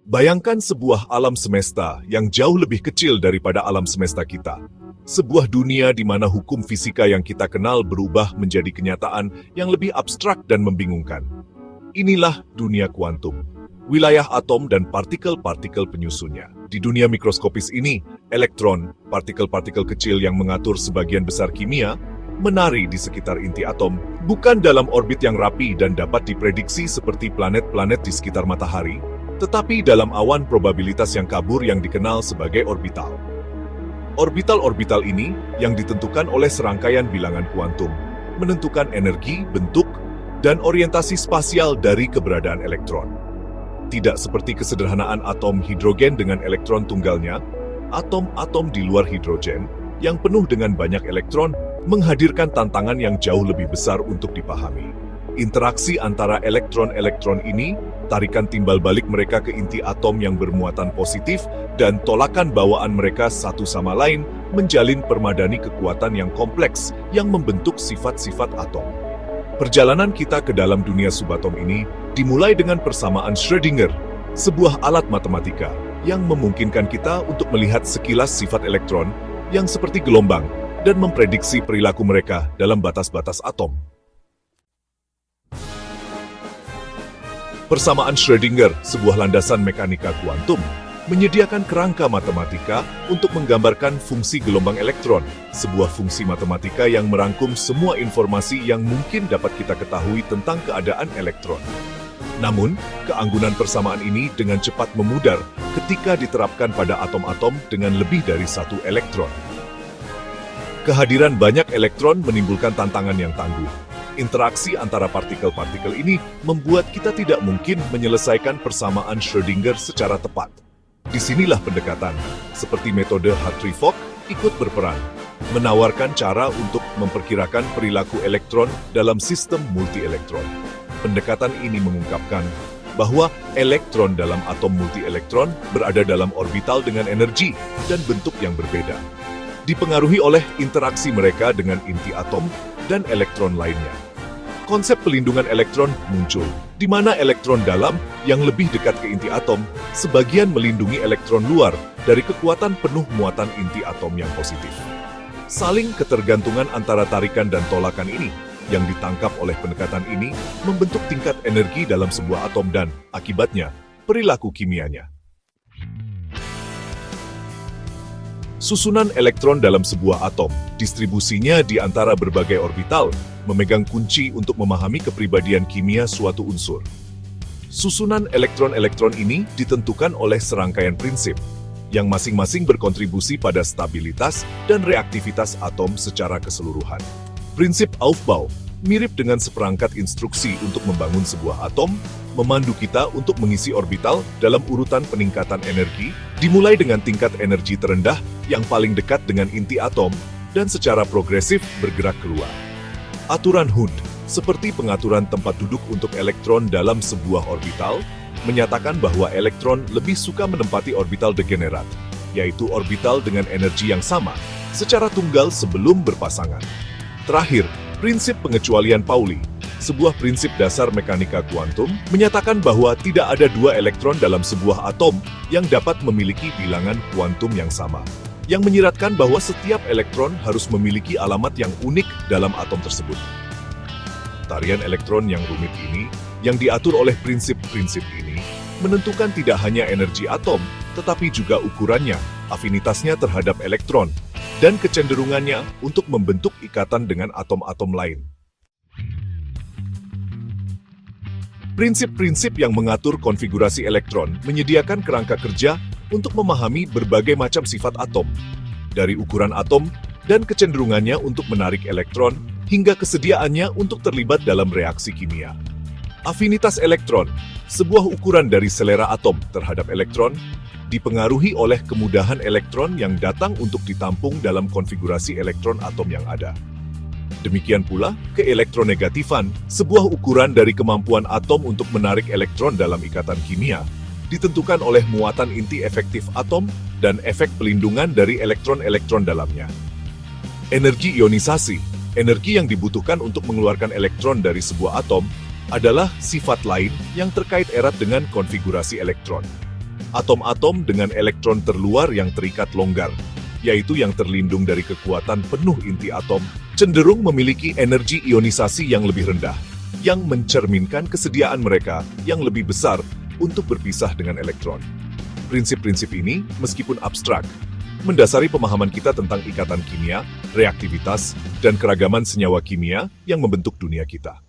Bayangkan sebuah alam semesta yang jauh lebih kecil daripada alam semesta kita. Sebuah dunia di mana hukum fisika yang kita kenal berubah menjadi kenyataan yang lebih abstrak dan membingungkan. Inilah dunia kuantum, wilayah atom dan partikel-partikel penyusunnya. Di dunia mikroskopis ini, elektron, partikel-partikel kecil yang mengatur sebagian besar kimia, menari di sekitar inti atom, bukan dalam orbit yang rapi dan dapat diprediksi seperti planet-planet di sekitar matahari, tetapi dalam awan probabilitas yang kabur yang dikenal sebagai orbital. Orbital-orbital ini, yang ditentukan oleh serangkaian bilangan kuantum, menentukan energi, bentuk, dan orientasi spasial dari keberadaan elektron. Tidak seperti kesederhanaan atom hidrogen dengan elektron tunggalnya, atom-atom di luar hidrogen, yang penuh dengan banyak elektron, menghadirkan tantangan yang jauh lebih besar untuk dipahami. Interaksi antara elektron-elektron ini, tarikan timbal balik mereka ke inti atom yang bermuatan positif, dan tolakan bawaan mereka satu sama lain menjalin permadani kekuatan yang kompleks yang membentuk sifat-sifat atom. Perjalanan kita ke dalam dunia subatom ini dimulai dengan persamaan Schrödinger, sebuah alat matematika yang memungkinkan kita untuk melihat sekilas sifat elektron yang seperti gelombang dan memprediksi perilaku mereka dalam batas-batas atom. Persamaan Schrödinger, sebuah landasan mekanika kuantum, menyediakan kerangka matematika untuk menggambarkan fungsi gelombang elektron, sebuah fungsi matematika yang merangkum semua informasi yang mungkin dapat kita ketahui tentang keadaan elektron. Namun, keanggunan persamaan ini dengan cepat memudar ketika diterapkan pada atom-atom dengan lebih dari satu elektron. Kehadiran banyak elektron menimbulkan tantangan yang tangguh. Interaksi antara partikel-partikel ini membuat kita tidak mungkin menyelesaikan persamaan Schrödinger secara tepat. Disinilah pendekatan, seperti metode Hartree-Fock, ikut berperan, menawarkan cara untuk memperkirakan perilaku elektron dalam sistem multi-elektron. Pendekatan ini mengungkapkan bahwa elektron dalam atom multi-elektron berada dalam orbital dengan energi dan bentuk yang berbeda, dipengaruhi oleh interaksi mereka dengan inti atom dan elektron lainnya. Konsep pelindungan elektron muncul, di mana elektron dalam yang lebih dekat ke inti atom, sebagian melindungi elektron luar dari kekuatan penuh muatan inti atom yang positif. Saling ketergantungan antara tarikan dan tolakan ini, yang ditangkap oleh pendekatan ini, membentuk tingkat energi dalam sebuah atom dan, akibatnya, perilaku kimianya. Susunan elektron dalam sebuah atom, distribusinya di antara berbagai orbital, memegang kunci untuk memahami kepribadian kimia suatu unsur. Susunan elektron-elektron ini ditentukan oleh serangkaian prinsip, yang masing-masing berkontribusi pada stabilitas dan reaktivitas atom secara keseluruhan. Prinsip Aufbau mirip dengan seperangkat instruksi untuk membangun sebuah atom, memandu kita untuk mengisi orbital dalam urutan peningkatan energi, dimulai dengan tingkat energi terendah yang paling dekat dengan inti atom, dan secara progresif bergerak keluar. Aturan Hund, seperti pengaturan tempat duduk untuk elektron dalam sebuah orbital, menyatakan bahwa elektron lebih suka menempati orbital degenerat, yaitu orbital dengan energi yang sama, secara tunggal sebelum berpasangan. Terakhir, prinsip pengecualian Pauli, sebuah prinsip dasar mekanika kuantum, menyatakan bahwa tidak ada dua elektron dalam sebuah atom yang dapat memiliki bilangan kuantum yang sama, yang menyiratkan bahwa setiap elektron harus memiliki alamat yang unik dalam atom tersebut. Tarian elektron yang rumit ini, yang diatur oleh prinsip-prinsip ini, menentukan tidak hanya energi atom, tetapi juga ukurannya, afinitasnya terhadap elektron, dan kecenderungannya untuk membentuk ikatan dengan atom-atom lain. Prinsip-prinsip yang mengatur konfigurasi elektron menyediakan kerangka kerja untuk memahami berbagai macam sifat atom, dari ukuran atom dan kecenderungannya untuk menarik elektron hingga kesediaannya untuk terlibat dalam reaksi kimia. Afinitas elektron, sebuah ukuran dari selera atom terhadap elektron, dipengaruhi oleh kemudahan elektron yang datang untuk ditampung dalam konfigurasi elektron atom yang ada. Demikian pula, keelektronegatifan, sebuah ukuran dari kemampuan atom untuk menarik elektron dalam ikatan kimia, ditentukan oleh muatan inti efektif atom dan efek pelindungan dari elektron-elektron dalamnya. Energi ionisasi, energi yang dibutuhkan untuk mengeluarkan elektron dari sebuah atom, adalah sifat lain yang terkait erat dengan konfigurasi elektron. Atom-atom dengan elektron terluar yang terikat longgar, yaitu yang terlindung dari kekuatan penuh inti atom, cenderung memiliki energi ionisasi yang lebih rendah, yang mencerminkan kesediaan mereka yang lebih besar untuk berpisah dengan elektron. Prinsip-prinsip ini, meskipun abstrak, mendasari pemahaman kita tentang ikatan kimia, reaktivitas, dan keragaman senyawa kimia yang membentuk dunia kita.